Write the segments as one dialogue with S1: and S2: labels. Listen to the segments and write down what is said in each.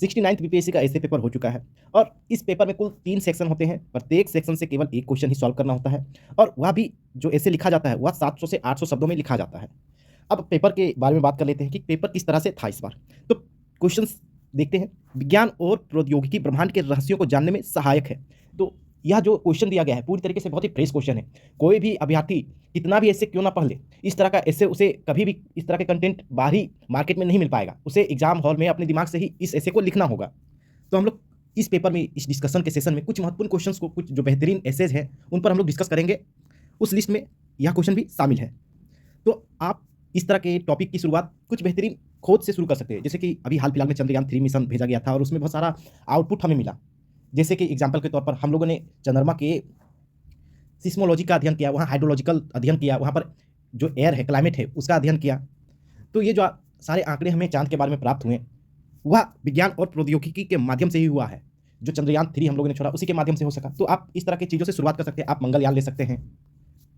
S1: 69th BPSC का ऐसे paper हो चुका है और इस पेपर में कुल 3 सेक्शन होते हैं। प्रत्येक सेक्शन से केवल एक क्वेश्चन ही सॉल्व करना होता है और वह भी जो ऐसे लिखा जाता है वह 700 से 800 शब्दों में लिखा जाता है। अब पेपर के बारे में बात कर लेते हैं कि पेपर किस तरह से था इस बार। तो क्वेश्चंस देखते हैं। विज्ञान और प्रौद्योगिकी ब्रह्मांड के रहस्यों को जानने में सहायक है। तो यह जो क्वेश्चन दिया गया है पूरी तरीके से बहुत ही फ्रेश क्वेश्चन है। कोई भी अभ्यर्थी कितना भी ऐसे क्यों ना पढ़ ले, इस तरह का ऐसे उसे कभी भी इस तरह के कंटेंट बाहरी मार्केट में नहीं मिल पाएगा। उसे एग्जाम हॉल में अपने दिमाग से ही इस ऐसे को लिखना होगा। तो हम लोग इस पेपर में, इस डिस्कशन के सेशन में कुछ महत्वपूर्ण क्वेश्चंस को, कुछ जो बेहतरीन एसेज हैं उन पर हम लोग डिस्कस करेंगे। उस लिस्ट में यह क्वेश्चन भी शामिल है। तो आप इस तरह के टॉपिक की शुरुआत कुछ बेहतरीन खोज से शुरू कर सकते हैं। जैसे कि अभी हाल फिलहाल में चंद्रयान-3 मिशन भेजा गया था और उसमें बहुत सारा आउटपुट हमें मिला। जैसे कि एग्जाम्पल के तौर पर हम लोगों ने चंद्रमा के सिस्मोलॉजी का अध्ययन किया, वहाँ हाइड्रोलॉजिकल अध्ययन किया, वहाँ पर जो एयर है, क्लाइमेट है, उसका अध्ययन किया। तो ये जो सारे आंकड़े हमें चांद के बारे में प्राप्त हुए, वह विज्ञान और प्रौद्योगिकी के माध्यम से ही हुआ है। जो चंद्रयान-3 हम लोगों ने छोड़ा, उसी के माध्यम से हो सका। तो आप इस तरह की चीज़ों से शुरुआत कर सकते हैं। आप मंगलयान ले सकते हैं,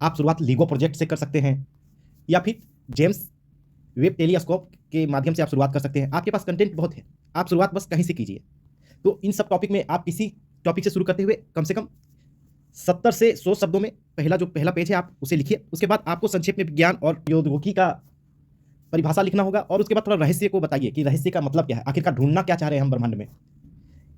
S1: आप शुरुआत लीगो प्रोजेक्ट से कर सकते हैं, या फिर जेम्स वेब टेलीस्कोप के माध्यम से आप शुरुआत कर सकते हैं। आपके पास कंटेंट बहुत है, आप शुरुआत बस कहीं से कीजिए। तो इन सब टॉपिक में आप किसी टॉपिक से शुरू करते हुए कम से कम 70 से 100 शब्दों में पहला पेज है आप उसे लिखिए। उसके बाद आपको संक्षेप में विज्ञान और प्रौद्योगिकी का परिभाषा लिखना होगा और उसके बाद थोड़ा रहस्य को बताइए कि रहस्य का मतलब क्या है, आखिरकार ढूंढना क्या चाह रहे हैं हम ब्रह्मांड में।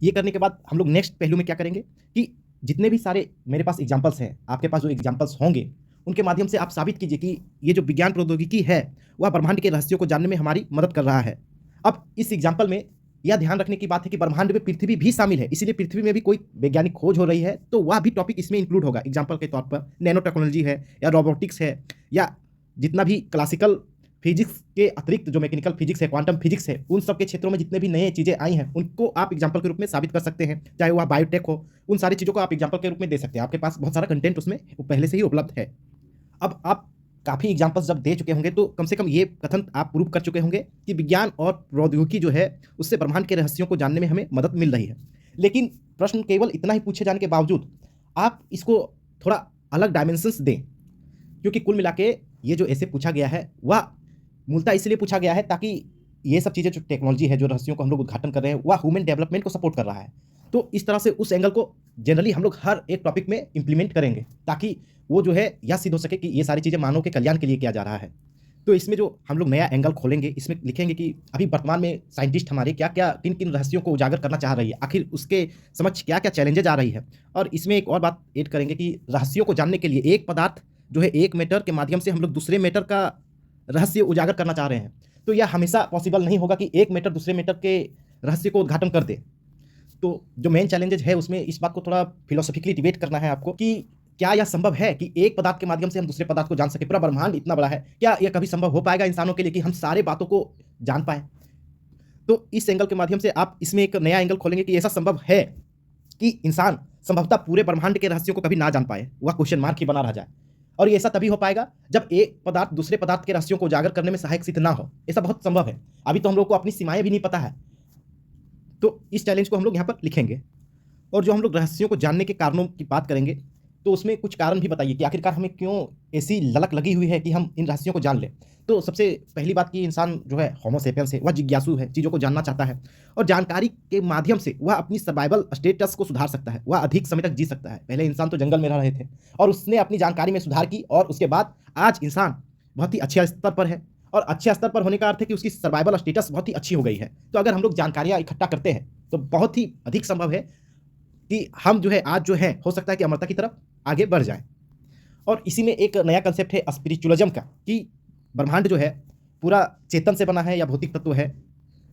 S1: ये करने के बाद हम लोग नेक्स्ट पहलू में क्या करेंगे कि जितने भी सारे मेरे पास एग्जाम्पल्स हैं, आपके पास जो एग्जाम्पल्स होंगे, उनके माध्यम से आप साबित कीजिए कि ये जो विज्ञान प्रौद्योगिकी है वह ब्रह्मांड के रहस्यों को जानने में हमारी मदद कर रहा है। अब इस एग्जाम्पल में यह ध्यान रखने की बात है कि ब्रह्मांड में पृथ्वी भी शामिल है, इसीलिए पृथ्वी में भी कोई वैज्ञानिक खोज हो रही है तो वह भी टॉपिक इसमें इंक्लूड होगा। एग्जाम्पल के तौर पर नैनो टेक्नोलॉजी है, या रोबोटिक्स है, या जितना भी क्लासिकल फिजिक्स के अतिरिक्त जो मैकेनिकल फिजिक्स है, क्वांटम फिजिक्स है, उन सब के क्षेत्रों में जितने भी नए चीज़ें आई हैं उनको आप एग्जाम्पल के रूप में साबित कर सकते हैं। चाहे वह बायोटेक हो, उन सारी चीज़ों को आप एग्जाम्पल के रूप में दे सकते हैं। आपके पास बहुत सारा कंटेंट उसमें पहले से ही उपलब्ध है। अब आप काफ़ी एग्जाम्पल्स जब दे चुके होंगे तो कम से कम ये कथन आप प्रूव कर चुके होंगे कि विज्ञान और प्रौद्योगिकी जो है उससे ब्रह्मांड के रहस्यों को जानने में हमें मदद मिल रही है। लेकिन प्रश्न केवल इतना ही पूछे जाने के बावजूद आप इसको थोड़ा अलग डायमेंशंस दें, क्योंकि कुल मिला के ये जो ऐसे पूछा गया है वह मूलतः इसलिए पूछा गया है ताकि ये सब चीज़ें जो टेक्नोलॉजी है, जो रहस्यों को हम लोग उद्घाटन कर रहे हैं, वह ह्यूमन डेवलपमेंट को सपोर्ट कर रहा है। तो इस तरह से उस एंगल को जनरली हम लोग हर एक टॉपिक में इंप्लीमेंट करेंगे ताकि वो जो है यह सिद्ध हो सके कि ये सारी चीज़ें मानव के कल्याण के लिए किया जा रहा है। तो इसमें जो हम लोग नया एंगल खोलेंगे, इसमें लिखेंगे कि अभी वर्तमान में साइंटिस्ट हमारे क्या-क्या, किन-किन रहस्यों को उजागर करना चाह रही है, आखिर उसके समक्ष क्या-क्या चैलेंजेज आ रही है। और इसमें एक और बात ऐड करेंगे कि रहस्यों को जानने के लिए एक पदार्थ जो है एक मैटर के माध्यम से हम लोग दूसरे मैटर का रहस्य उजागर करना चाह रहे हैं। तो यह हमेशा पॉसिबल नहीं होगा कि एक मैटर दूसरे मैटर के रहस्य को उद्घाटन कर दे। तो जो मेन चैलेंजेज है उसमें इस बात को थोड़ा फिलोसॉफिकली डिबेट करना है आपको कि क्या यह संभव है कि एक पदार्थ के माध्यम से हम दूसरे पदार्थ को जान सके। पूरा ब्रह्मांड इतना बड़ा है, क्या यह कभी संभव हो पाएगा इंसानों के लिए कि हम सारे बातों को जान पाएँ? तो इस एंगल के माध्यम से आप इसमें एक नया एंगल खोलेंगे कि ऐसा संभव है कि इंसान संभवतः पूरे ब्रह्मांड के रहस्यों को कभी ना जान पाए, वह क्वेश्चन मार्क ही बना रह जाए। और ये ऐसा तभी हो पाएगा जब एक पदार्थ दूसरे पदार्थ के रहस्यों को उजागर करने में सहायक सिद्ध ना हो। ऐसा बहुत संभव है। अभी तो हम लोग को अपनी सीमाएं भी नहीं पता है। तो इस चैलेंज को हम लोग यहाँ पर लिखेंगे। और जो हम लोग रहस्यों को जानने के कारणों की बात करेंगे तो उसमें कुछ कारण भी बताइए कि आखिरकार हमें क्यों ऐसी ललक लगी हुई है कि हम इन रहस्यों को जान लें। तो सबसे पहली बात कि इंसान जो है होमो सेपियंस है, वह जिज्ञासु है, चीज़ों को जानना चाहता है और जानकारी के माध्यम से वह अपनी सर्वाइवल स्टेटस को सुधार सकता है, वह अधिक समय तक जी सकता है। पहले इंसान तो जंगल में रह रहे थे और उसने अपनी जानकारी में सुधार की और उसके बाद आज इंसान बहुत ही अच्छे स्तर पर है। और अच्छे स्तर पर होने का अर्थ है कि उसकी सर्वाइवल स्टेटस बहुत ही अच्छी हो गई है। तो अगर हम लोग जानकारियाँ इकट्ठा करते हैं तो बहुत ही अधिक संभव है कि हम जो है आज जो है हो सकता है कि अमरता की तरफ आगे बढ़ जाएं। और इसी में एक नया कंसेप्ट है स्पिरिचुअलिज्म का कि ब्रह्मांड जो है पूरा चेतन से बना है या भौतिक तत्व है।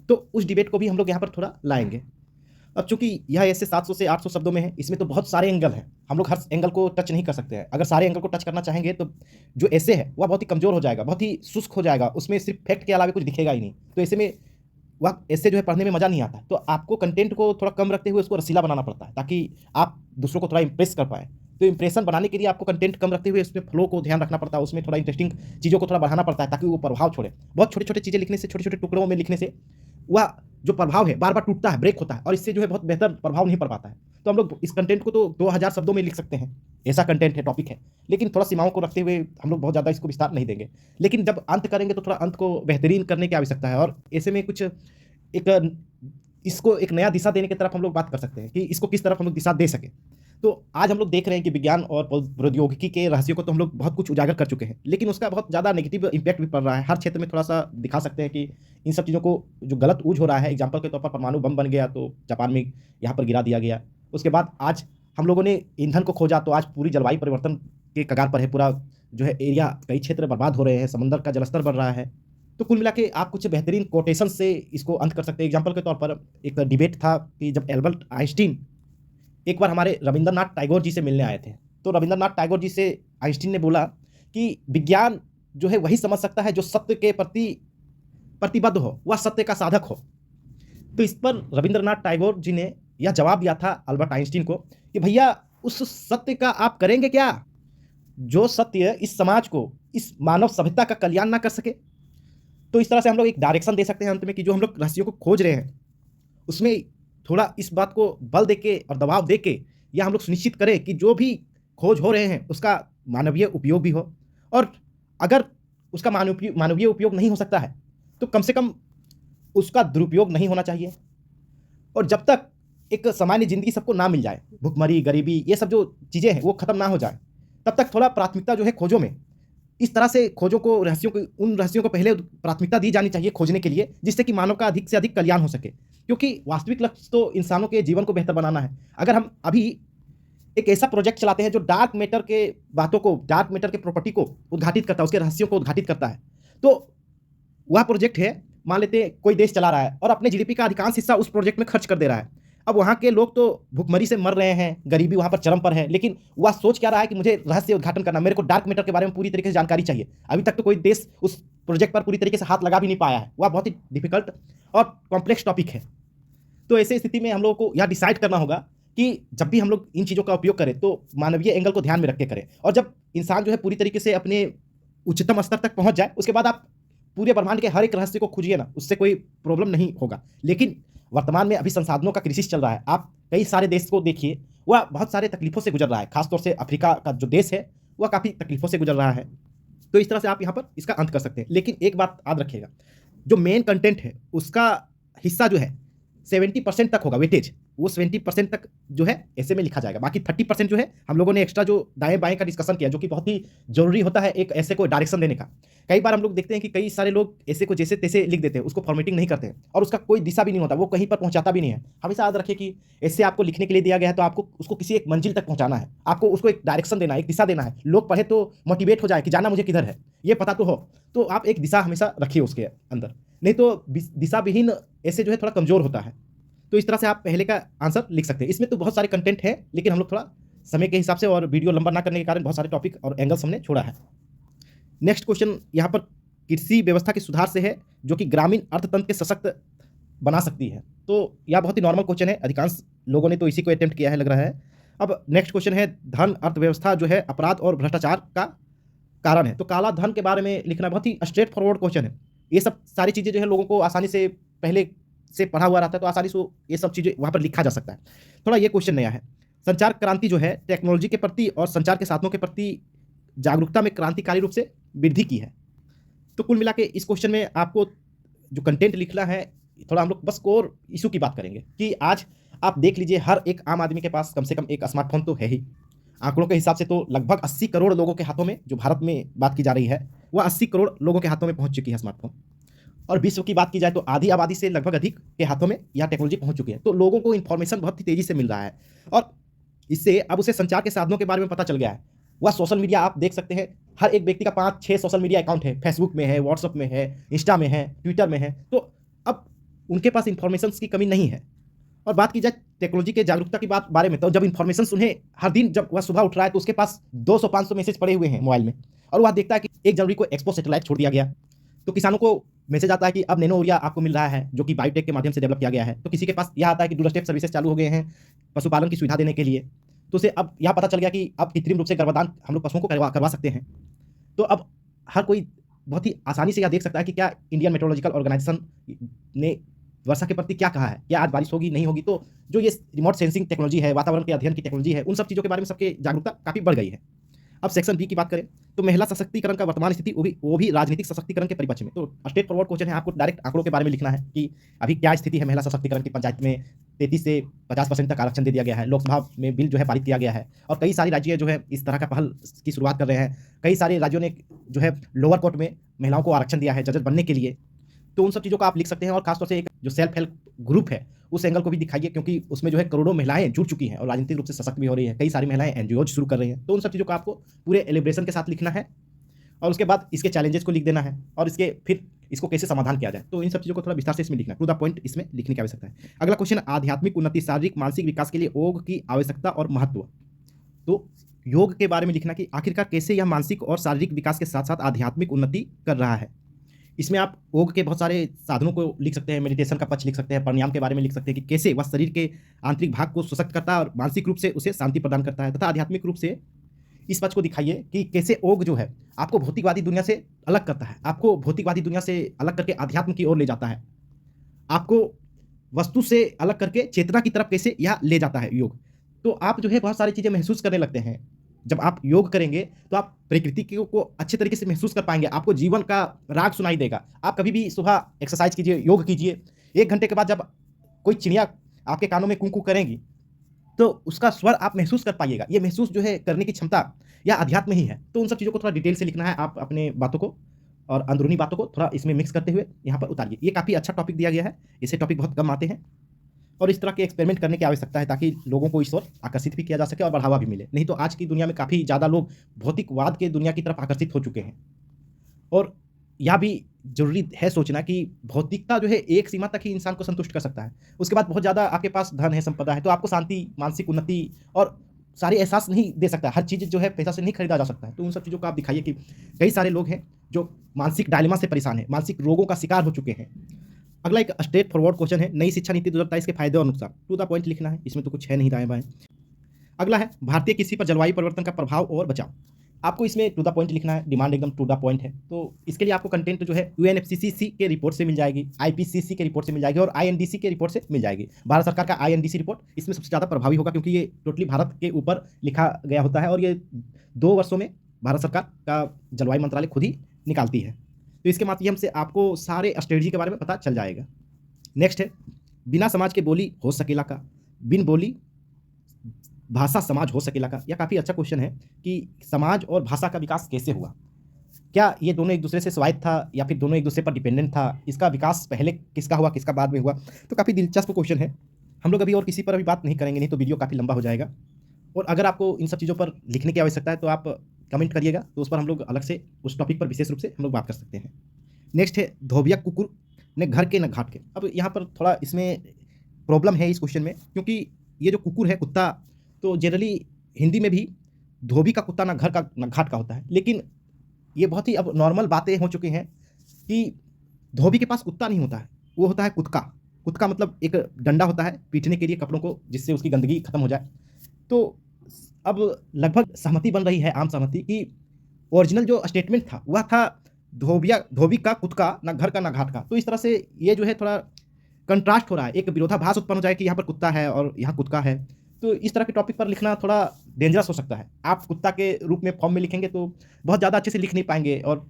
S1: तो उस डिबेट को भी हम लोग यहाँ पर थोड़ा लाएंगे। अब चूंकि यह ऐसे 700 से 800 शब्दों में है, इसमें तो बहुत सारे एंगल हैं, हम लोग हर एंगल को टच नहीं कर सकते हैं। अगर सारे एंगल को टच करना चाहेंगे तो जो ऐसे है वह बहुत ही कमज़ोर हो जाएगा, बहुत ही शुष्क हो जाएगा, उसमें सिर्फ फैक्ट के अलावा कुछ दिखेगा ही नहीं। तो ऐसे में वह ऐसे जो है पढ़ने में मज़ा नहीं आता। तो आपको कंटेंट को थोड़ा कम रखते हुए उसको रसीला बनाना पड़ता है ताकि आप दूसरों को थोड़ा इंप्रेस कर पाएँ। तो इंप्रेशन बनाने के लिए आपको कंटेंट कम रखते हुए उसमें फ्लो को ध्यान रखना पड़ता है, उसमें थोड़ा इंटरेस्टिंग चीज़ों को थोड़ा बढ़ाना पड़ता है ताकि वो प्रभाव छोड़े। बहुत छोटे-छोटे चीज़ें लिखने से, छोटे-छोटे टुकड़ों में लिखने से वह जो प्रभाव है बार-बार टूटता है, ब्रेक होता है और इससे जो है बहुत बेहतर प्रभाव नहीं पड़ पाता है। तो हम लोग इस कंटेंट को तो 2000 शब्दों में लिख सकते हैं, ऐसा कंटेंट है, टॉपिक है। लेकिन थोड़ा सीमाओं को रखते हुए हम लोग बहुत ज़्यादा इसको विस्तार नहीं देंगे। लेकिन जब अंत करेंगे तो थोड़ा अंत को बेहतरीन करने की आवश्यकता है और ऐसे में कुछ एक इसको एक नया दिशा देने की तरफ हम लोग बात कर सकते हैं कि इसको किस तरफ हम लोग दिशा दे सकें। तो आज हम लोग देख रहे हैं कि विज्ञान और प्रौद्योगिकी के रहस्यों को तो हम लोग बहुत कुछ उजागर कर चुके हैं, लेकिन उसका बहुत ज़्यादा नेगेटिव इम्पैक्ट भी पड़ रहा है। हर क्षेत्र में थोड़ा-सा दिखा सकते हैं कि इन सब चीज़ों को जो गलत यूज़ हो रहा है, एग्ज़ाम्पल के तौर पर परमाणु बम बन गया तो जापान में यहाँ पर गिरा दिया गया। उसके बाद आज हम लोगों ने ईंधन को खोजा तो आज पूरी जलवायु परिवर्तन के कगार पर है, पूरा जो है एरिया, कई क्षेत्र बर्बाद हो रहे हैं, समुद्र का जलस्तर बढ़ रहा है। तो कुल मिला के आप कुछ बेहतरीन कोटेशन से इसको अंत कर सकते हैं। एग्ज़ाम्पल के तौर पर एक डिबेट था कि जब एल्बर्ट आइंस्टीन एक बार हमारे रविंद्रनाथ टैगोर जी से मिलने आए थे, तो रविंद्रनाथ टैगोर जी से आइंस्टीन ने बोला कि विज्ञान जो है वही समझ सकता है जो सत्य के प्रति प्रतिबद्ध हो, वह सत्य का साधक हो। तो इस पर रविंद्रनाथ टैगोर जी ने यह जवाब दिया था अल्बर्ट आइंस्टीन को कि भैया उस सत्य का आप करेंगे क्या, जो सत्य इस समाज को, इस मानव सभ्यता का कल्याण ना कर सके। तो इस तरह से हम लोग एक डायरेक्शन दे सकते हैं अंत में कि जो हम लोग रहस्यों को खोज रहे हैं, उसमें थोड़ा इस बात को बल देके और दबाव देके या हम लोग सुनिश्चित करें कि जो भी खोज हो रहे हैं उसका मानवीय उपयोग भी हो, और अगर उसका मानवीय उपयोग नहीं हो सकता है तो कम से कम उसका दुरुपयोग नहीं होना चाहिए। और जब तक एक सामान्य ज़िंदगी सबको ना मिल जाए, भुखमरी, गरीबी, ये सब जो चीज़ें हैं वो ख़त्म ना हो जाए, तब तक थोड़ा प्राथमिकता जो है खोजों में, इस तरह से खोजों को, रहस्यों को, उन रहस्यों को पहले प्राथमिकता दी जानी चाहिए खोजने के लिए, जिससे कि मानव का अधिक से अधिक कल्याण हो सके। क्योंकि वास्तविक लक्ष्य तो इंसानों के जीवन को बेहतर बनाना है। अगर हम अभी एक ऐसा प्रोजेक्ट चलाते हैं जो डार्क मैटर के बातों को, डार्क मैटर के प्रॉपर्टी को उद्घाटित करता है, उसके रहस्यों को उद्घाटित करता है, तो वह प्रोजेक्ट है, मान लेते हैं कोई देश चला रहा है और अपने जीडीपी का अधिकांश हिस्सा उस प्रोजेक्ट में खर्च कर दे रहा है। अब वहाँ के लोग तो भुखमरी से मर रहे हैं, गरीबी वहाँ पर चरम पर है, लेकिन वह सोच क्या रहा है कि मुझे रहस्य उद्घाटन करना, मेरे को डार्क मैटर के बारे में पूरी तरीके से जानकारी चाहिए। अभी तक तो कोई देश उस प्रोजेक्ट पर पूरी तरीके से हाथ लगा भी नहीं पाया है। वह बहुत ही डिफिकल्ट और कॉम्प्लेक्स टॉपिक है। तो ऐसे स्थिति में हम लोगों को यह डिसाइड करना होगा कि जब भी हम लोग इन चीज़ों का उपयोग करें तो मानवीय एंगल को ध्यान में रख के करें, और जब इंसान जो है पूरी तरीके से अपने उच्चतम स्तर तक पहुँच जाए, उसके बाद आप पूरे ब्रह्मांड के हर एक रहस्य को खोजिए ना, उससे कोई प्रॉब्लम नहीं होगा। लेकिन वर्तमान में अभी संसाधनों का क्राइसिस चल रहा है। आप कई सारे देश को देखिए, वह बहुत सारे तकलीफ़ों से गुजर रहा है। खासतौर से अफ्रीका का जो देश है, वह काफ़ी तकलीफ़ों से गुजर रहा है। तो इस तरह से आप यहाँ पर इसका अंत कर सकते हैं। लेकिन एक बात याद रखिएगा, जो मेन कंटेंट है उसका हिस्सा जो है 70% तक होगा वेटेज, वो 70% तक जो है ऐसे में लिखा जाएगा। बाकी 30% जो है हम लोगों ने एक्स्ट्रा जो दाएँ-बाएँ का डिस्कशन किया, जो कि बहुत ही ज़रूरी होता है एक ऐसे को डायरेक्शन देने का। कई बार हम लोग देखते हैं कि कई सारे लोग ऐसे को जैसे-तैसे लिख देते हैं, उसको फॉर्मेटिंग नहीं करते हैं और उसका कोई दिशा भी नहीं होता, वो कहीं पर पहुँचाता भी नहीं है। हमेशा याद रखिए कि ऐसे आपको लिखने के लिए दिया गया है तो आपको उसको किसी एक मंजिल तक पहुँचाना है। आपको उसको एक डायरेक्शन देना है, एक दिशा देना है। लोग पढ़े तो मोटिवेट हो जाए कि जाना मुझे किधर है, ये पता तो हो। तो आप एक दिशा हमेशा रखिए उसके अंदर, नहीं तो दिशा विहीन ऐसे जो है थोड़ा कमज़ोर होता है। तो इस तरह से आप पहले का आंसर लिख सकते हैं। इसमें तो बहुत सारे कंटेंट है, लेकिन हम लोग थोड़ा समय के हिसाब से और वीडियो लंबा ना करने के कारण बहुत सारे टॉपिक और एंगल्स हमने छोड़ा है। नेक्स्ट क्वेश्चन यहाँ पर कृषि व्यवस्था के सुधार से है, जो कि ग्रामीण अर्थतंत्र के सशक्त बना सकती है। तो यह बहुत ही नॉर्मल क्वेश्चन है, अधिकांश लोगों ने तो इसी को अटेम्प्ट किया है लग रहा है। अब नेक्स्ट क्वेश्चन है, धन अर्थव्यवस्था जो है अपराध और भ्रष्टाचार का कारण है। तो काला धन के बारे में लिखना बहुत ही स्ट्रेट फॉरवर्ड क्वेश्चन है। ये सब सारी चीज़ें जो है लोगों को आसानी से पहले से पढ़ा हुआ रहता है, तो आसानी से ये सब चीज़ें वहाँ पर लिखा जा सकता है। थोड़ा ये क्वेश्चन नया है। संचार क्रांति जो है टेक्नोलॉजी के प्रति और संचार के साधनों के प्रति जागरूकता में क्रांतिकारी रूप से वृद्धि की है। तो कुल मिला के इस क्वेश्चन में आपको जो कंटेंट लिखना है, थोड़ा हम लोग बस कोर इशू की बात करेंगे कि आज आप देख लीजिए हर एक आम आदमी के पास कम से कम एक स्मार्टफ़ोन तो है ही। आंकड़ों के हिसाब से तो लगभग 80 करोड़ लोगों के हाथों में, जो भारत में बात की जा रही है, वह 80 करोड़ लोगों के हाथों में पहुँच चुकी है स्मार्टफ़ोन। और विश्व की बात की जाए तो आधी आबादी से लगभग अधिक के हाथों में यह टेक्नोलॉजी पहुंच चुकी है। तो लोगों को इन्फॉर्मेशन बहुत ही तेज़ी से मिल रहा है और इससे अब उसे संचार के साधनों के बारे में पता चल गया है। वह सोशल मीडिया आप देख सकते हैं, हर एक व्यक्ति का 5-6 सोशल मीडिया अकाउंट है। फेसबुक में है, व्हाट्सअप में है, इंस्टा में है, ट्विटर में है। तो अब उनके पास इन्फॉर्मेशन की कमी नहीं है। और बात की जाए टेक्नोलॉजी के जागरूकता की बारे में, तो जब इन्फॉर्मेशन उन्हें हर दिन जब वह सुबह उठ रहा है तो उसके पास 200-500 मैसेज पड़े हुए हैं मोबाइल में, और वह देखता है कि 1 जनवरी को एक्सपो सैटेलाइट छोड़ दिया गया। तो किसानों को मैसेज आता है कि अब नैनो यूरिया आपको मिल रहा है, जो कि बायोटेक के माध्यम से डेवलप किया गया है। तो किसी के पास यह आता है कि डोरस्टेप सर्विसेज चालू हो गए हैं पशुपालन की सुविधा देने के लिए। तो उसे अब यह पता चल गया कि अब कृत्रिम रूप से गर्भदान हम लोग पशुओं को करवा सकते हैं। तो अब हर कोई बहुत ही आसानी से यह देख सकता है कि क्या इंडियन मेट्रोलॉजिकल ऑर्गेनाइजेशन ने वर्षा के प्रति क्या कहा है, क्या आज बारिश होगी, नहीं होगी। तो जो ये रिमोट सेंसिंग टेक्नोलॉजी है, वातावरण के अध्ययन की टेक्नोलॉजी है, उन सब चीज़ों के बारे में सबके जागरूकता काफ़ी बढ़ गई है। अब सेक्शन बी की बात करें तो महिला सशक्तिकरण का वर्तमान स्थिति वो भी राजनीतिक सशक्तिकरण के परिप्रेक्ष्य में। तो स्ट्रेट फॉरवर्ड क्वेश्चन है, आपको डायरेक्ट आंकड़ों के बारे में लिखना है कि अभी क्या स्थिति है महिला सशक्तिकरण की। पंचायत में 33 से 50% तक आरक्षण दे दिया गया है। लोकसभा में बिल जो है पारित किया गया है और कई सारे राज्य जो है इस तरह का पहल की शुरुआत कर रहे हैं। कई सारे राज्यों ने जो है लोअर कोर्ट में महिलाओं को आरक्षण दिया है जजेस बनने के लिए। तो उन सब चीज़ों को आप लिख सकते हैं और खासतौर से एक जो सेल्फ हेल्प ग्रुप है उस एंगल को भी दिखाइए, क्योंकि उसमें जो है करोड़ों महिलाएं जुड़ चुकी हैं और राजनीतिक रूप से सशक्त भी हो रही है। कई सारी महिलाएं एनजीओ शुरू कर रही हैं। तो उन सब चीज़ों को आपको पूरे एलिब्रेशन के साथ लिखना है और उसके बाद इसके चैलेंजेस को लिख देना है और इसके फिर इसको कैसे समाधान किया जाए। तो इन सब चीज़ों को थोड़ा विस्तार से इसमें लिखना है, टू द पॉइंट इसमें लिखने की आवश्यकता है। अगला क्वेश्चन, आध्यात्मिक उन्नति शारीरिक मानसिक विकास के लिए योग की आवश्यकता और महत्व। तो योग के बारे में लिखना कि आखिरकार कैसे यह मानसिक और शारीरिक विकास के साथ साथ आध्यात्मिक उन्नति कर रहा है। इसमें आप योग के बहुत सारे साधनों को लिख सकते हैं, मेडिटेशन का पक्ष लिख सकते हैं, प्राणायाम के बारे में लिख सकते हैं कि कैसे वह शरीर के आंतरिक भाग को सशक्त करता है और मानसिक रूप से उसे शांति प्रदान करता है, तथा आध्यात्मिक रूप से इस पक्ष को दिखाइए कि कैसे योग जो है आपको भौतिकवादी दुनिया से अलग करता है, आपको भौतिकवादी दुनिया से अलग करके अध्यात्म की ओर ले जाता है, आपको वस्तु से अलग करके चेतना की तरफ कैसे यह ले जाता है योग। तो आप जो है बहुत सारी चीज़ें महसूस करने लगते हैं। जब आप योग करेंगे तो आप प्रकृति को अच्छे तरीके से महसूस कर पाएंगे, आपको जीवन का राग सुनाई देगा। आप कभी भी सुबह एक्सरसाइज कीजिए, योग कीजिए, 1 घंटे के बाद जब कोई चिड़िया आपके कानों में कूं कूं करेंगी तो उसका स्वर आप महसूस कर पाइएगा। ये महसूस जो है करने की क्षमता या अध्यात्म ही है। तो उन सब चीज़ों को थोड़ा डिटेल से लिखना है। आप अपने बातों को और अंदरूनी बातों को थोड़ा इसमें मिक्स करते हुए यहाँ पर उतारिए। ये काफ़ी अच्छा टॉपिक दिया गया है, इसे टॉपिक बहुत कम आते हैं और इस तरह के एक्सपेरिमेंट करने की आवश्यकता है ताकि लोगों को इस ओर आकर्षित भी किया जा सके और बढ़ावा भी मिले। नहीं तो आज की दुनिया में काफ़ी ज़्यादा लोग भौतिकवाद के दुनिया की तरफ आकर्षित हो चुके हैं और यह भी ज़रूरी है सोचना कि भौतिकता जो है एक सीमा तक ही इंसान को संतुष्ट कर सकता है। उसके बाद बहुत ज़्यादा आपके पास धन है, संपदा है, तो आपको शांति, मानसिक उन्नति और सारे एहसास नहीं दे सकता। हर चीज़ जो है पैसा से नहीं खरीदा जा सकता है। तो उन सब चीज़ों को आप दिखाइए कि कई सारे लोग हैं जो मानसिक डायलेमा से परेशान हैं, मानसिक रोगों का शिकार हो चुके हैं। अगला एक स्ट्रेट फॉरवर्ड क्वेश्चन है, नई शिक्षा नीति 2027 के फायदे और नुकसान। टू द पॉइंट लिखना है, इसमें तो कुछ है नहीं दाएं बाएं। अगला है भारतीय कृषि पर जलवायु परिवर्तन का प्रभाव और बचाव। आपको इसमें टू द पॉइंट लिखना है, डिमांड एकदम टू द पॉइंट है। तो इसके लिए आपको कंटेंट जो है यूएनएफसीसीसी के रिपोर्ट से मिल जाएगी, आईपीसीसी के रिपोर्ट से मिल जाएगी और आईएनडीसी के रिपोर्ट से मिल जाएगी। भारत सरकार का आईएनडीसी रिपोर्ट इसमें सबसे ज़्यादा प्रभावी होगा क्योंकि ये टोटली भारत के ऊपर लिखा गया होता है और ये 2 वर्षों में भारत सरकार का जलवायु मंत्रालय खुद ही निकालती है। तो इसके माध्यम से आपको सारे स्ट्रेटजी के बारे में पता चल जाएगा। नेक्स्ट है, बिना समाज के बोली हो सकेला का, बिन बोली भाषा समाज हो सकेला का। यह काफ़ी अच्छा क्वेश्चन है कि समाज और भाषा का विकास कैसे हुआ, क्या ये दोनों एक दूसरे से स्वायत्त था या फिर दोनों एक दूसरे पर डिपेंडेंट था, इसका विकास पहले किसका हुआ किसका बाद में हुआ। तो काफ़ी दिलचस्प क्वेश्चन है। हम लोग अभी और किसी पर अभी बात नहीं करेंगे, नहीं तो वीडियो काफ़ी लंबा हो जाएगा। और अगर आपको इन सब चीज़ों पर लिखने की आवश्यकता है तो आप कमेंट करिएगा, तो उस पर हम लोग अलग से उस टॉपिक पर विशेष रूप से हम लोग बात कर सकते हैं। नेक्स्ट है, धोबिया कुकुर ने घर के न घाट के। अब यहाँ पर थोड़ा इसमें प्रॉब्लम है इस क्वेश्चन में, क्योंकि ये जो कुकुर है, कुत्ता, तो जनरली हिंदी में भी धोबी का कुत्ता ना घर का ना घाट का होता है। लेकिन ये बहुत ही अब नॉर्मल बातें हो चुकी हैं कि धोबी के पास कुत्ता नहीं होता है, वो होता है कुत्का। कुत्का मतलब एक डंडा होता है पीटने के लिए कपड़ों को, जिससे उसकी गंदगी खत्म हो जाए। तो अब लगभग सहमति बन रही है, आम सहमति, कि ओरिजिनल जो स्टेटमेंट था वह था धोबी का कुत्ता ना घर का ना घाट का। तो इस तरह से ये जो है थोड़ा कंट्रास्ट हो रहा है, एक विरोधाभास उत्पन्न हो जाए कि यहाँ पर कुत्ता है और यहाँ कुत्का है। तो इस तरह के टॉपिक पर लिखना थोड़ा डेंजरस हो सकता है। आप कुत्ता के रूप में फॉर्म में लिखेंगे तो बहुत ज़्यादा अच्छे से लिख नहीं पाएंगे और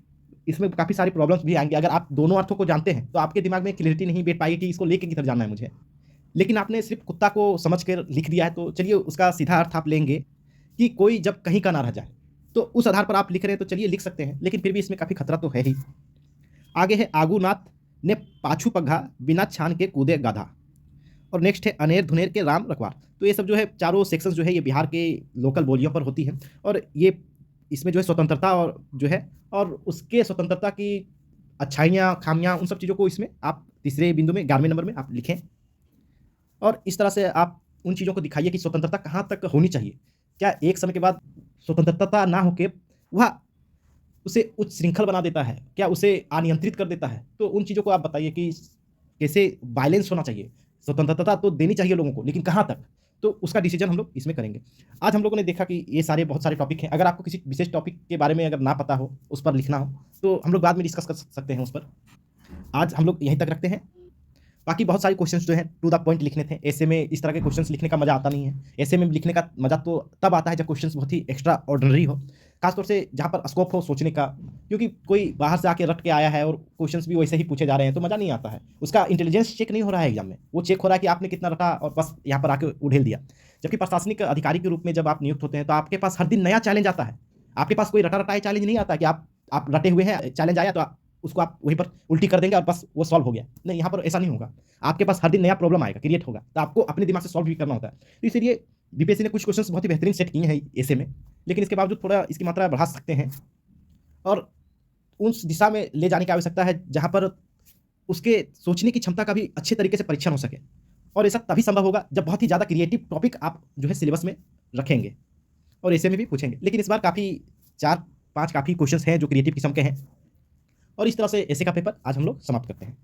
S1: इसमें काफ़ी सारी प्रॉब्लम्स भी आएंगी। अगर आप दोनों अर्थों को जानते हैं तो आपके दिमाग में क्लियरिटी नहीं बैठ पाएगी कि इसको लेके किधर जाना है मुझे। लेकिन आपने सिर्फ कुत्ता को समझ कर लिख दिया है, तो चलिए उसका सीधा अर्थ आप लेंगे कि कोई जब कहीं का ना रह जाए, तो उस आधार पर आप लिख रहे हैं तो चलिए लिख सकते हैं, लेकिन फिर भी इसमें काफ़ी खतरा तो है ही। आगे है, आगूनाथ ने पाछू पग्घा बिना छान के कूदे गाधा। और नेक्स्ट है, अनेर धुनेर के राम रखवार। तो ये सब जो है चारों सेक्शंस जो है ये बिहार के लोकल बोलियों पर होती है और ये इसमें जो है स्वतंत्रता और जो है और उसके स्वतंत्रता की अच्छाइयाँ खामियाँ उन सब चीज़ों को इसमें आप तीसरे बिंदु में 11वें नंबर में आप लिखें और इस तरह से आप उन चीज़ों को दिखाइए कि स्वतंत्रता कहाँ तक होनी चाहिए। क्या एक समय के बाद स्वतंत्रता ना होके वह उसे उच्च श्रृंखल बना देता है, क्या उसे अनियंत्रित कर देता है। तो उन चीज़ों को आप बताइए कि कैसे बैलेंस होना चाहिए। स्वतंत्रता तो देनी चाहिए लोगों को, लेकिन कहाँ तक, तो उसका डिसीजन हम लोग इसमें करेंगे। आज हम लोगों ने देखा कि ये सारे बहुत सारे टॉपिक हैं। अगर आपको किसी विशेष टॉपिक के बारे में अगर ना पता हो, उस पर लिखना हो, तो हम लोग बाद में डिस्कस कर सकते हैं उस पर। आज हम लोग यहीं तक रखते हैं। बाकी बहुत सारे क्वेश्चंस जो हैं टू द पॉइंट लिखने थे। ऐसे में इस तरह के क्वेश्चंस लिखने का मज़ा आता नहीं है। ऐसे में लिखने का मज़ा तो तब आता है जब क्वेश्चंस बहुत ही एक्स्ट्रा ऑर्डिनरी हो। खास तौर से जहाँ पर स्कोप हो सोचने का, क्योंकि कोई बाहर से आके रट के आया है और क्वेश्चंस भी वैसे ही पूछे जा रहे हैं तो मज़ा नहीं आता है। उसका इंटेलिजेंस चेक नहीं हो रहा है एग्जाम में, वो चेक हो रहा है कि आपने कितना रटा और बस यहाँ पर आके उड़ेल दिया। जबकि प्रशासनिक अधिकारी के रूप में जब आप नियुक्त होते हैं तो आपके पास हर दिन नया चैलेंज आता है। आपके पास कोई रटा-रटाए चैलेंज नहीं आता कि आप रटे हुए हैं, चैलेंज आया तो उसको आप वहीं पर उल्टी कर देंगे और बस वो सॉल्व हो गया। नहीं, यहाँ पर ऐसा नहीं होगा। आपके पास हर दिन नया प्रॉब्लम आएगा, क्रिएट होगा, तो आपको अपने दिमाग से सॉल्व भी करना होता है। तो इसीलिए बीपीएससी ने कुछ क्वेश्चंस बहुत ही बेहतरीन सेट किए हैं ऐसे में, लेकिन इसके बावजूद थोड़ा इसकी मात्रा बढ़ा सकते हैं और उस दिशा में ले जाने की आवश्यकता है जहाँ पर उसके सोचने की क्षमता का भी अच्छे तरीके से परीक्षण हो सके। और ऐसा तभी संभव होगा जब बहुत ही ज़्यादा क्रिएटिव टॉपिक आप जो है सिलेबस में रखेंगे और ऐसे में भी पूछेंगे। लेकिन इस बार काफ़ी 4-5 काफ़ी क्वेश्चंस हैं जो क्रिएटिव किस्म के हैं और इस तरह से ऐसे का पेपर आज हम लोग समाप्त करते हैं।